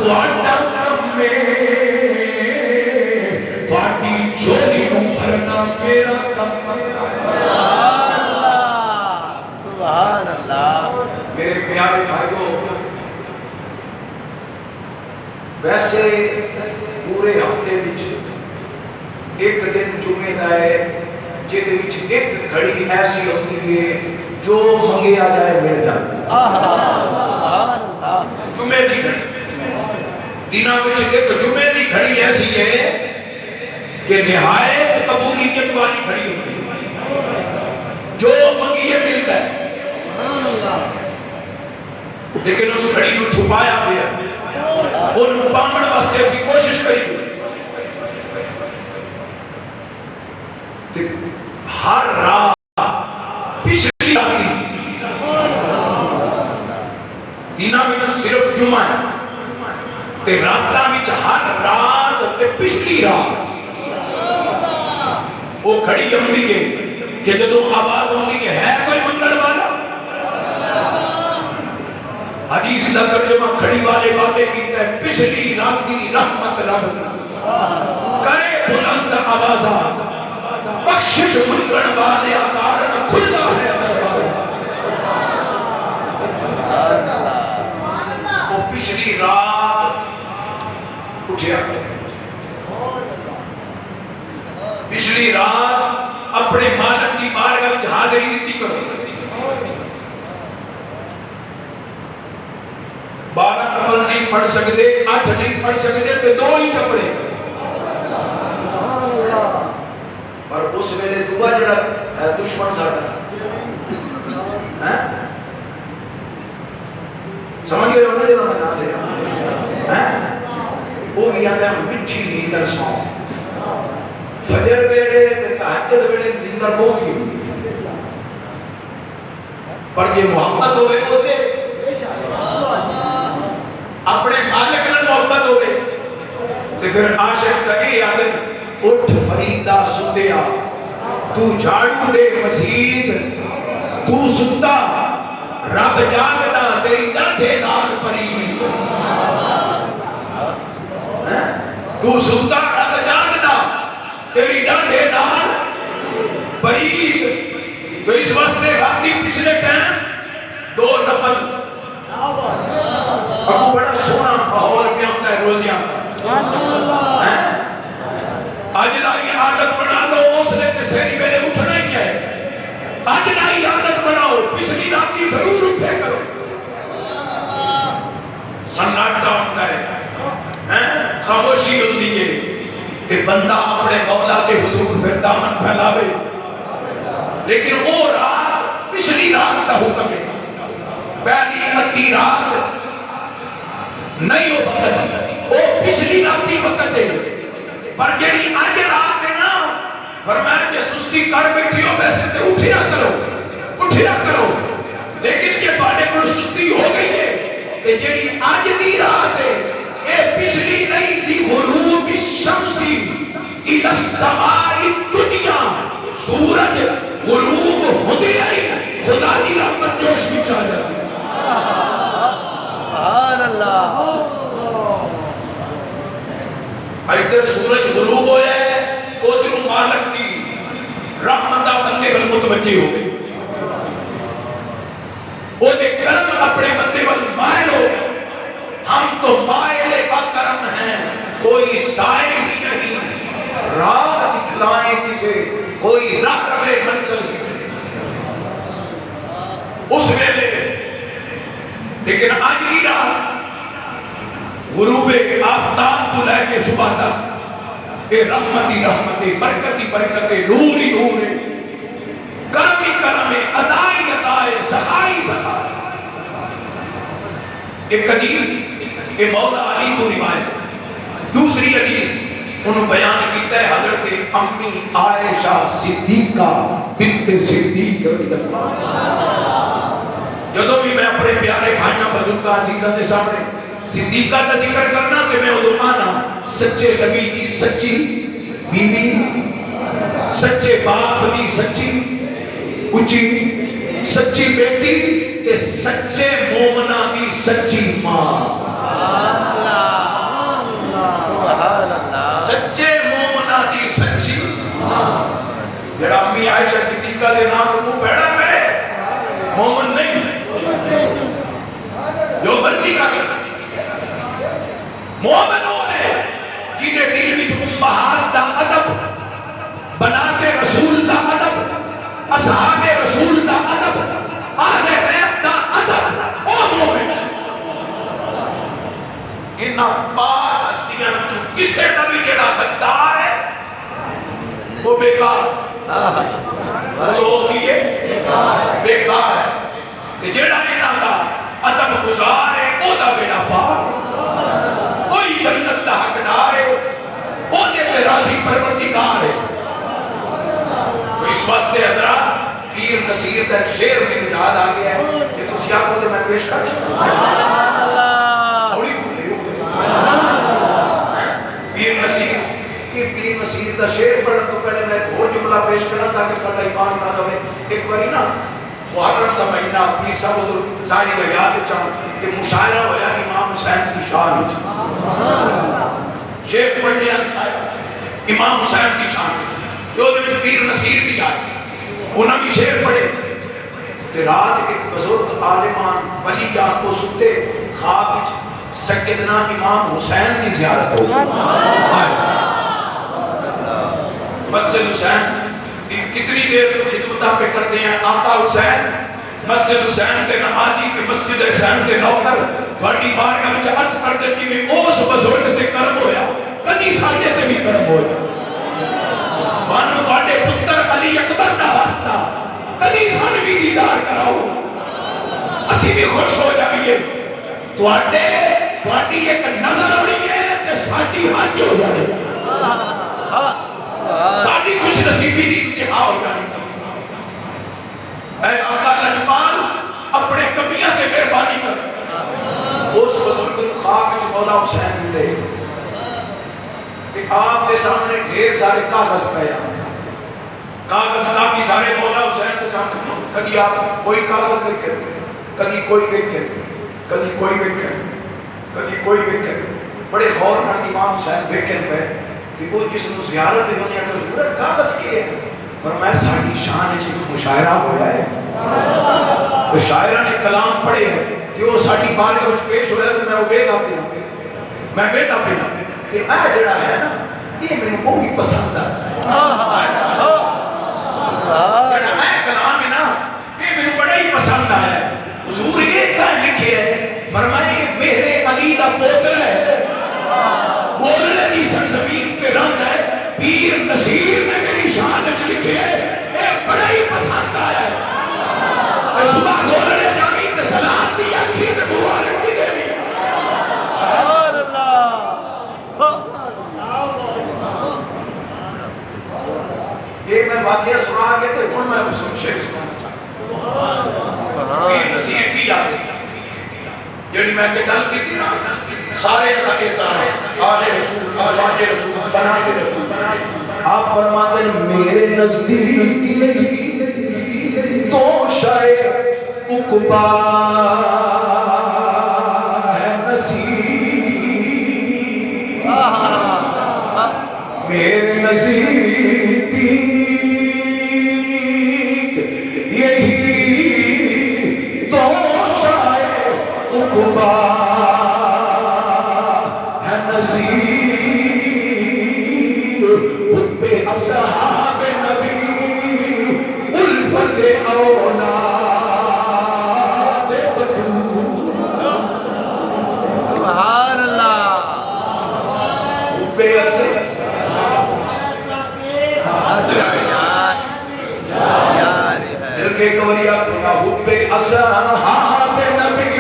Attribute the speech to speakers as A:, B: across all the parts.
A: تواڈا کم تواڈی جھولی نوں بھرنا میرا کم
B: سبحان اللہ
A: میرے پیارے بھائیوں ویسے پورے ہفتے وچ ایک دن جمعے دا ہے جہدے وچ ایک گھڑی ایسی ہوتی ہے جو منگیا جائے مل جاتی جمعے دی گھڑی دنوں وچ ایک جمعے دی گھڑی ایسی ہے کہ نہایت قبولیت والی گھڑی ہوتی ہے جو منگیے ملتا ہے لیکن اس گھڑی کو چھپایا گیا انہوں پامن واسطے اسی کوشش کری ہر رات پچھلی راتی دنوں میں صرف جمعہ ہے تے راتاں وچ ہر رات تے پچھلی رات وہ گھڑی آتی ہے کہ جدوں آواز ہوتی ہے کوئی منگل والا حدیث کا ترجمہ کھڑی والے باتیں کیتا ہے پچھلی رات کی رحمت رب کرے بلند آوازاں بخشش منگن والے کارن کھلا ہے دروازہ وہ پچھلی رات اٹھیا پچھلی رات اپنے مالک کی بارگاہ وچ حاضری دتی کرو 12 نفل نہیں پڑھ سکتے 8 نہیں پڑھ سکتے تو 2 ہی چپڑے پر اس ویلے دعا جڑا دشمن ساڈا سمجھ گئے ہو نا جڑا میں نام لیا وہ بھی آتا ہے مٹھی نیندر سو فجر ویلے تے تہجد ویلے نیندر بہت ہی ہوتی پر یہ محبت ہوئے ہوتے اپنے مالک نے محبت ہو گئے تو پھر عاشق کا یہ عادت اٹھ فریدہ ستیا تو جھاڑو دے مسجد تو ستا رب جاگدا تیری ڈاڈے نال پری تو ستا رب جاگدا تیری ڈاڈے نال پری تو اس واسطے راتی پچھلے ٹائم 2 نفل ابو بڑا سونا ماحول میں ہوتا ہے روزیاں آج لائی عادت بنا لو اس نے کسیری ویلے اٹھنا ہی ہے آج لائی عادت بناؤ پچھلی راتی ضرور اٹھے کرو سناٹا ہوتا ہے خاموشی ہوتی ہے کہ بندہ اپنے مولا کے حضور پھر دامن پھیلاوے لیکن وہ رات پچھلی رات کا حکم ہے پہلی ادھی رات نہیں ہو وقت وہ پچھلی راتی وقت ہے پر جڑی اج رات ہے نا فرمایا کہ سستی کر بیٹھی ہو ویسے تے اٹھیا کرو لیکن یہ تواڈے کول سستی ہو گئی ہے کہ جڑی اج دی رات ہے یہ پچھلی نہیں دی غروب الشمس الى السماء الدنیا سورج غروب ہوتی ہے خدا کی رحمت جوش وچ آ جاتی
B: سبحان اللہ
A: ادھر سورج غروب ہویا ہے ادھر مالک کی رحمتہ بندے پر متوجہ ہو گئی وہ دے کرم اپنے بندے پر مائل ہو گئے ہم تو مائل کا کرم ہیں کوئی سائل ہی نہیں راہ دکھلائیں کسے کوئی راہ رہے منزل ہی نہیں اس ویلے لیکن آج کی رات غروب آفتاب تو لے کے صبح تک اے رحمتی رحمتی برکتی برکتی نوری نوری کرمی کرمی عطائی عطائی سخائی سخائی ایک حدیث اے مولا علی تو روایت دوسری حدیث انہوں بیان کیتا ہے حضرت امی عائشہ صدیقہ بنت صدیق رضی اللہ جدو بھی میں اپنے پیارے بھائیاں بزرگاں عزیزاں دے سامنے صدیقہ کا ذکر کرنا کہ میں ادو آنا سچے نبی کی سچی بیوی سچے باپ کی سچی اچھی سچی بیٹی تے سچے مومنہ کی سچی ماں سچے مومنا دی سچی جڑا امی عائشہ صدیقہ دے نام تو منہ بیڑا کرے مومن نہیں جو مرضی کا کرنا مومن ہو ہے جنہیں دل وچ امہات دا ادب بناتے رسول دا ادب اصحاب رسول دا ادب اہل بیت دا ادب او مومن انہاں پاک ہستیاں جو کسے کا بھی جڑا غدار ہے وہ بیکار وہ کیے بیکار ہے کہ جڑا انہاں دا ادب گزار ہے او دا بیڑا پار کوئی جنت دا حقدار ہے او دے تے راضی پروردگار ہے تو اس واسطے حضرات پیر نصیر کا ایک شعر میں یاد آ گیا ہے کہ تسی آنکھوں تے میں پیش کر سبحان اللہ تھوڑی بھولے پیر نصیر یہ پیر نصیر کا شعر پڑھن تو پہلے میں ایک اور جملہ پیش کروں تاکہ پڑھا ایمان نہ رہے ایک باری نا محرم کا مہینہ پیر صاحب ادھر ظاہری کا یاد چاہوں کہ مشاعرہ ہوا امام حسین کی شان شعر پڑھنے شاعر امام حسین کی شان جو پیر نصیر بھی آئی انہوں نے شعر پڑھے کہ رات ایک بزرگ عالمان ولی جان کو ستے خواب سیدنا امام حسین کی زیارت ہو مسجد حسین کتنی دیر تو خدمتہ پہ کرتے ہیں آقا حسین مسجد حسین کے نمازی کے مسجد حسین کے نوکر تھوڑی بارگاہ میں عرض کر دیتی میں اس بزرگ سے کرم ہویا کدی ساڈے تے بھی کرم ہویا مانو تھوڑے پتر علی اکبر دا واسطہ کدی سن بھی دیدار کراؤ اسی بھی خوش ہو جائیے تھوڑی ایک نظر ہونی ہے کہ ساڈی حج ہو جائے ساڈی خوش نصیبی دی انتہا ہو جانی اے آقا لجپال اپنے کمیاں کے مہربانی کر اس بزرگ کو خواب وچ مولا حسین ملے کہ آپ کے سامنے ڈھیر سارے کاغذ پے کاغذ کافی سارے مولا حسین کے سامنے کبھی آپ کوئی کاغذ دیکھے کبھی کوئی دیکھے کبھی کوئی دیکھے کبھی کوئی دیکھے بڑے غور نال امام حسین دیکھے پہ کہ وہ جس نے زیارت دنیا کا ضرورت کاغذ کیے فرمایا ساڈی شان وچ ایک مشاعرہ ہوا ہے تو شاعرہ نے کلام پڑھے ہیں کہ وہ ساڈی بارگاہ وچ پیش ہویا تو میں وہ بیٹھا پیا میں بیٹھا پیا کہ اے جڑا ہے نا یہ مینوں بہت پسند ہے جڑا اے کلام ہے نا یہ مینوں بڑا ہی پسند آیا ہے حضور یہ کہہ لکھے ہے فرمایا میرے علی دا پوتر ہے بولنے کی سرزمین کے رنگ ہے پیر نصیر نے میری شان وچ لکھے اے بڑا ہی پسند آیا ہے صبح بولنے جامی تے سلام دی اکھی تے مبارک بھی دے سبحان اللہ یہ میں واقعہ سنا کے تے ہن میں اس شعر سنانا چاہتا پیر نصیر کی یاد ہے جڑی میں کہ گل کیتی نا سارے کا احترام آل رسول ازواج رسول بنائے رسول آپ فرماتے ہیں میرے نزدیک تو شاید عقبا ہے نصیب میرے نزدیک یہی تو شاید عقبا ہے نصیب حب اصحاب نبی الفت اولاد بطول سبحان اللہ حب دل کے کوریہ تنا حب اصحاب نبی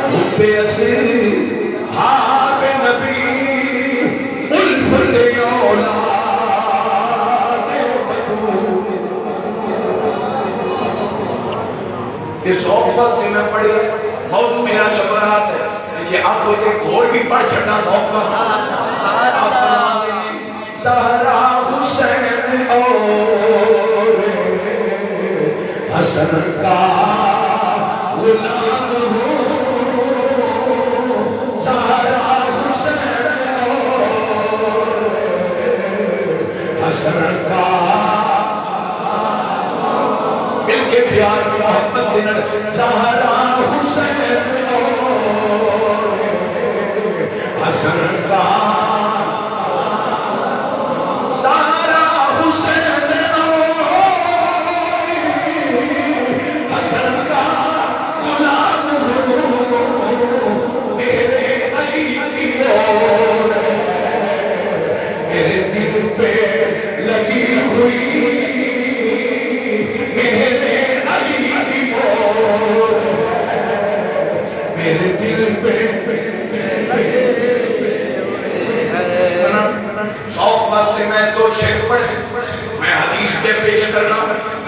A: حب اصحاب نبی الفت اولاد بطول اس اوپس میں پڑھی موضوع میرا شبرات ہے یہ آپ ہوتے گھوڑ بھی پڑھ چڑھنا اوپس سہرا حسین اور حسن کا غلام ہوں سہرا حسین میرے دل پہ شوق واسطے میں دو شعر پڑھے میں حدیث پہ پیش کرنا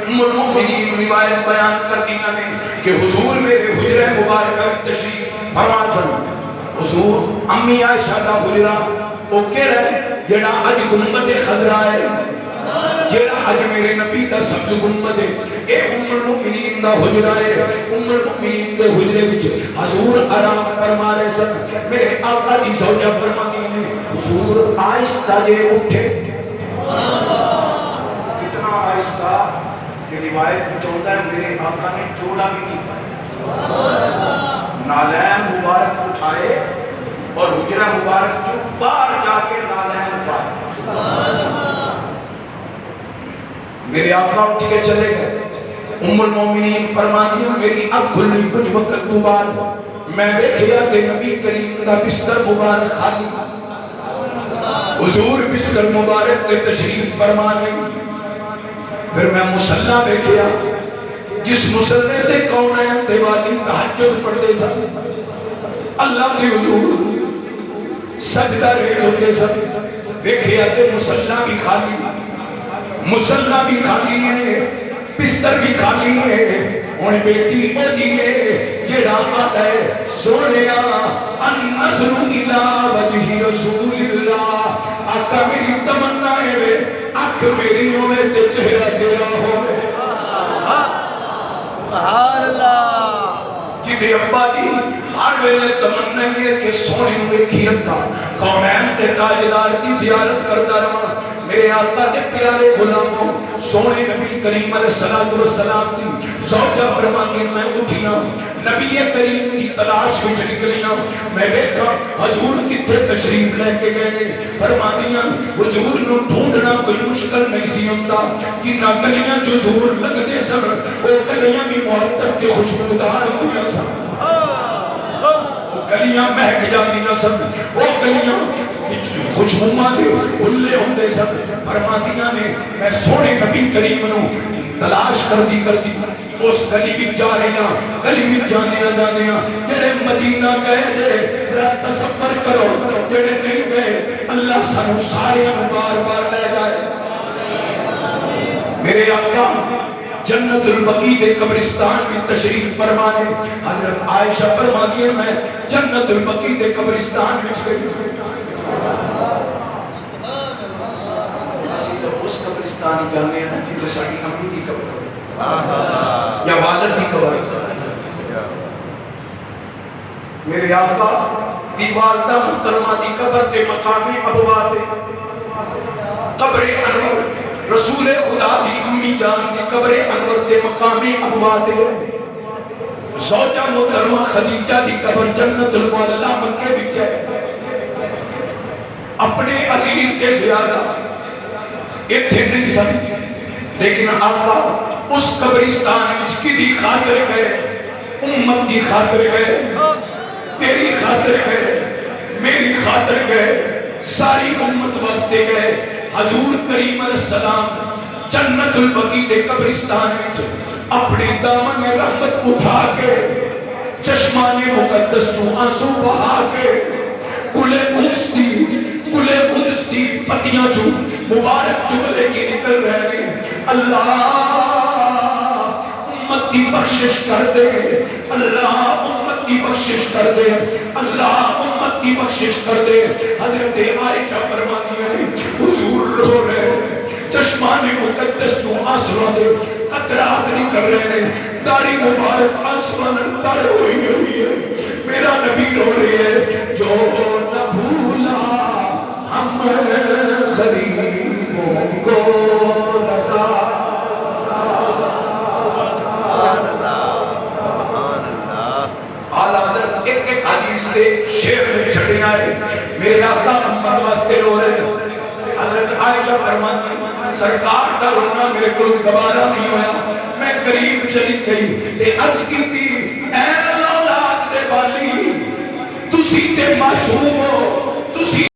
A: المؤمنین روایت بیان کر دیا نے کہ حضور میرے حجرہ مبارکہ میں تشریف فرما سن حضور امی عائشہ دا حجرہ وہ کہڑا ہے جڑا اج گنبد خضرا ہے جڑا اج میرے نبی دا سبز گنبد ہے اے ام المؤمنین دا حجرہ ہے ام المؤمنین دے حجرے وچ حضور آرام فرما رہے سن میرے آقا دی زوجہ فرماتی ہیں حضور آہستہ جے اٹھے کتنا آہستہ کہ روایت میں ہوتا ہے میرے آقا نے توڑا بھی نہیں پایا نالین مبارک اٹھائے اور حجرہ مبارک جو باہر جا کے نالین پائے میرے آقا اٹھ کے چلے گئے ام المومنین فرماتی ہیں میری اب کھلی کچھ وقت تو بعد میں دیکھیا کہ نبی کریم دا بستر مبارک خالی حضور بستر مبارک کے تشریف فرما گئی پھر میں مصلی دیکھیا جس مصلی سے کونین دیوالی تہجد پڑھتے سن اللہ کے حضور سجدہ رہے ہوتے سن دیکھیا کہ مصلی بھی خالی مصلی بھی خالی ہے بستر بھی خالی ہے ان بیٹی ہوتی ہے جڑا آتا ہے سونیا النظر الى وجہ رسول اللہ آقا میری تمنا ہے آنکھ میری ہوئے تے چہرہ تیرا ہوئے
B: سبحان اللہ
A: جی ابا جی ہر ویلے تمنا ہے کہ سونے ہوئے کی رکھا کونین تے تاجدار کی زیارت کرتا رہا میرے آقا دے پیارے غلاموں سونے نبی کریم علیہ السلام کی زوجہ فرماتی میں اٹھیا نبی کریم کی تلاش وچ نکلیاں میں دیکھا حضور کتھے تشریف لے کے گئے فرماتیاں حضور نو ڈھونڈنا کوئی مشکل نہیں سی ہوندا جنہ گلیاں جو حضور لگدے سن او گلیاں بھی معطر کے خوشبودار ہوندیاں سن گلیاں مہک جاندیاں سن او گلیاں خوشبواں دے بھلے ہوندے سن فرماتیاں نے میں سونے نبی کریم نو تلاش کردی اس گلی بھی جا رہی ہیں گلی بھی جاندیاں جڑے مدینہ گئے جے ذرا تصور کرو جڑے نہیں گئے اللہ سانو سارے بار بار لے جائے میرے آقا جنت البقیع کے قبرستان میں تشریف فرمانے حضرت عائشہ فرماتی ہے میں جنت البقیع کے قبرستان میں گئی اسی تو اس قبرستان جانے ہیں جتنے ساری امی کی قبر یا والد کی قبر میرے آقا دی والدہ محترمہ دی قبر کے مقام ابواب قبر انور رسول خدا دی امی جان دی قبر انور کے مقام ابواب زوجہ محترمہ خدیجہ دی قبر جنت المعلی مکے وچ ہے اپنے عزیز کے زیادہ اتھے نہیں سن لیکن آقا اس قبرستان وچ کدی خاطر گئے امت دی خاطر گئے تیری خاطر گئے میری خاطر گئے ساری امت واسطے گئے حضور کریم علیہ السلام جنت البقیع کے قبرستان وچ اپنے دامن رحمت اٹھا کے چشمان مقدس تو آنسو بہا کے کلے قدس دی پتیاں جو مبارک جملے کی نکل رہے ہیں اللہ امت کی بخشش کر دے اللہ امت کی بخشش کر دے اللہ امت کی بخشش کر دے حضرت عائشہ فرماتی ہیں حضور رو رہے ہیں چشمان مقدس تو آنسو دے قطرات نہیں کر رہے ہیں داڑھی مبارک آسمان تر ہوئی ہے میرا نبی رو رہے ہیں جو نہ بھولا ہم غریبوں کو رضا اعلیٰ حضرت ایک ایک حدیث کے شعر میں چھڑے آئے میرے آقا امت واسطے رو رہے حضرت عائشہ فرماتی سرکار دا رونا میرے کو گوارا نہیں ہوا میں قریب چلی گئی تے عرض کی تھی اے اولاد دے والی تسی تے معصوم ہو تسی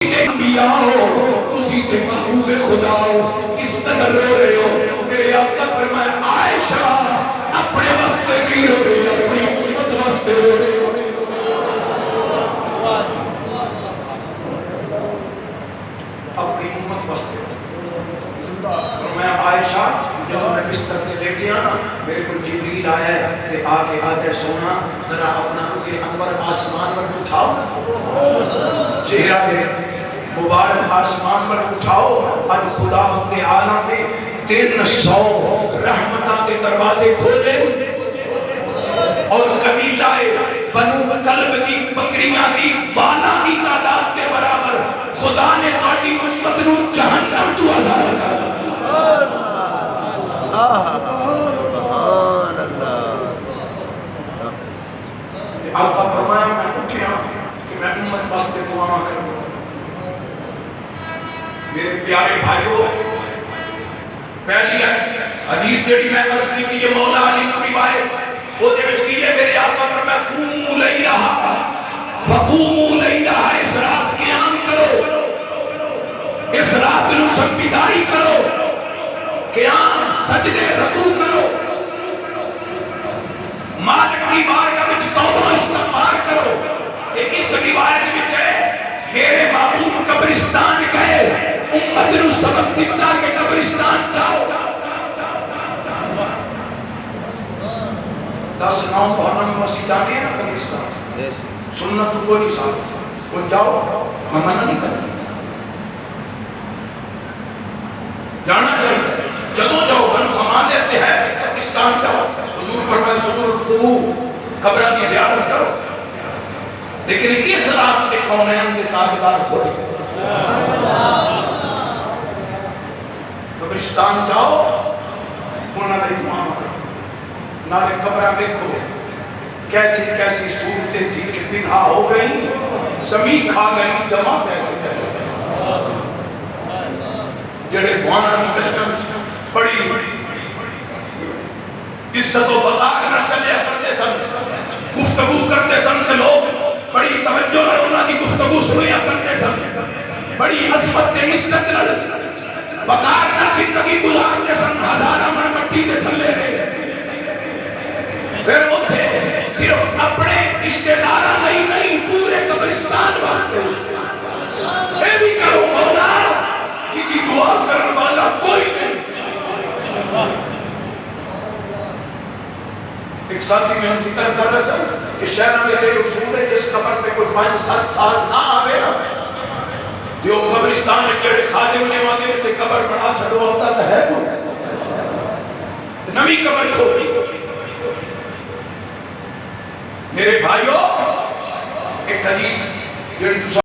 A: تے انبیاء ہو تسی تے محبوب خدا ہو اس قدر رو رہے ہو میرے آقا فرمایا عائشہ اپنے واسطے نہیں رو رہی اپنی امت واسطے رو رہے ہو میرے کو جبریل آیا کہ آ کے آتے سونا ذرا اپنا رخ انور آسمان پر اٹھاؤ، چہرہ مبارک آسمان پر اٹھاؤ، آج خدا اپنے عالم میں 300 رحمتہ کے دروازے کھولے اور قبیلہ بنو کلب کی بکریاں کی بالا کی تعداد کے برابر خدا نے تاری امت نو جہنم تو آزاد کر آقا فرمایا میں اٹھیا کہ میں امت واسطے دعا کروں۔ میرے پیارے بھائیوں، پہلی حدیث جڑی میں عرض کی یہ مولا علی کی روایت وہ دے وچ کی ہے میرے آقا فرمایا قوموا لیلھا فقوموا لیلھا، اس رات قیام کرو، اس رات نو شب بیداری کرو، قیام سجدے رکوع کرو، مالک کی بارگاہ وچ توبہ استغفار کرو۔ ایک اس روایت وچ ہے میرے معبود قبرستان گئے، امت نو سبق دیتا کہ قبرستان جاؤ۔ 10 9 بہنوں میں مسیح جاتے ہیں نا قبرستان، سنت کو نہیں ساتھ وہ جاؤ، میں منع نہیں کرتا، جانا چاہیے، جدو جاؤ بن امان لیتے ہیں قبرستان جاؤ، حضور فرمائے زور القبور، قبران کی زیارت کرو، لیکن اس رات کے کونین کے تاجدار ہوئے قبرستان جاؤ، انہوں نے دعا کرو، نالے قبرہ دیکھو کیسی کیسی صورتیں تھی کہ بنہا ہو گئی، زمین کھا گئی، جمع کیسے کیسے جڑے بوانا نکل گئے بڑی عزت و وقار نہ چلے کرتے سن، گفتگو کرتے سن کہ لوگ بڑی توجہ اور انہوں کی گفتگو سنیا کرتے سن، بڑی عظمت عزت نہ وقار نہ زندگی گزارتے سن، ہزارہ من مٹی کے تھلے گئے، پھر وہ تھے صرف اپنے رشتہ دارہ نہیں پورے قبرستان واسطے میں بھی کروں مولا کی دعا کرنے والا کوئی نہیں۔ ایک ساتھی میں ہم ذکر کر رہے سن کہ شہر میں ایک اصول ہے جس قبر پہ کوئی 5-7 سال نہ آوے نا جو قبرستان ایک جڑے خادم نے وہاں کے قبر بڑا چھڑو ہوتا تو ہے نمی قبر کھوڑی۔ میرے بھائیوں ایک حدیث جڑی دوسرا